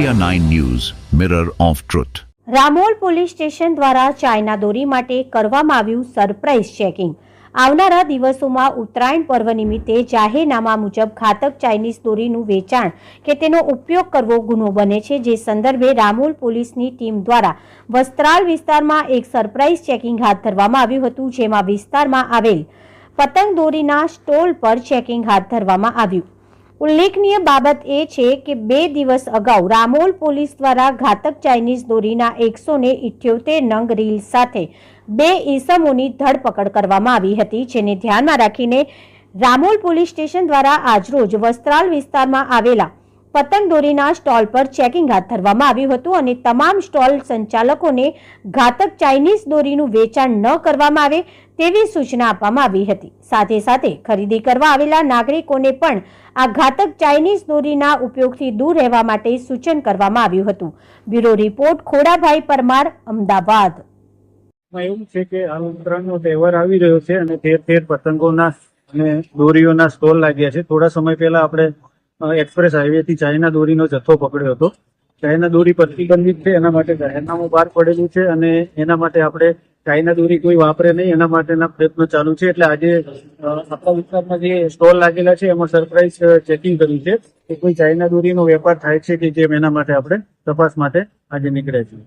India 9 News, Mirror of Truth. Ramol police station દ્વારા China દોરી માટે કરવામાં આવ્યું સરપ્રાઇઝ ચેકિંગ। આવનારા દિવસોમાં ઉત્તરાયણ પર્વ નિમિત્તે જાહેરનામા મુજબ ઘાતક ચાઇનીઝ દોરીનું વેચાણ કે તેનો ઉપયોગ કરવો ગુનો બને છે, જે સંદર્ભે રામોલ પોલીસની ટીમ દ્વારા વસ્ત્રાલ વિસ્તારમાં એક સરપ્રાઇઝ ચેકિંગ હાથ ધરવામાં આવ્યું હતું, જેમાં વિસ્તારમાં આવેલ પતંગ દોરીના સ્ટોલ પર ચેકિંગ હાથ ધરવામાં આવ્યું। ઉલ્લેખનીય બાબત એ છે કે 2 દિવસ અગાઉ રામોલ પોલીસ દ્વારા ઘાતક ચાઇનીઝ દોરીના 178 નંગ રીલ સાથે 2 ઈસમોની ધરપકડ કરવામાં આવી હતી, જેને ધ્યાનમાં રાખીને રામોલ પોલીસ સ્ટેશન દ્વારા આજરોજ વસ્ત્રાલ વિસ્તારમાં આવેલા પતંગ દોરીના સ્ટોલ પર ચેકિંગ હાથ ધરવામાં આવ્યું હતું અને તમામ સ્ટોલ સંચાલકોને ઘાતક ચાઇનીઝ દોરીનું વેચાણ ન કરવામાં આવે તેવી સૂચના આપવામાં આવી હતી। સાથે સાથે ખરીદી કરવા આવેલા નાગરિકોને પણ આ ઘાતક ચાઇનીઝ દોરીના ઉપયોગથી દૂર રહેવા માટે સૂચન કરવામાં આવ્યું હતું। Bureau report Khodabhai Parmar, Ahmedabad. એવું છે કે આ ઉત્તરાયણનો તહેવાર આવી રહ્યો છે અને ઠેર પતંગોના અને દોરીઓના સ્ટોલ લાગ્યા છે। થોડા સમય પહેલા આપણે એક્સપ્રેસ હાઈવે થી ચાઇના દોરીનો જથ્થો પકડ્યો હતો। ચાઇના દોરી પ્રતિબંધિત છે, એના માટે જાહેરનામું બહાર પડેલું છે અને એના માટે આપણે ચાઇના દોરી કોઈ વાપરે નહીં એના માટેના પ્રયત્નો ચાલુ છે। એટલે આજે આપણા વિસ્તારમાં જે સ્ટોલ લાગેલા છે એમાં સરપ્રાઇઝ ચેકિંગ કર્યું છે કે કોઈ ચાઇના દોરીનો વેપાર થાય છે કે જેમ, એના માટે આપણે તપાસ માટે આજે નીકળ્યા છીએ।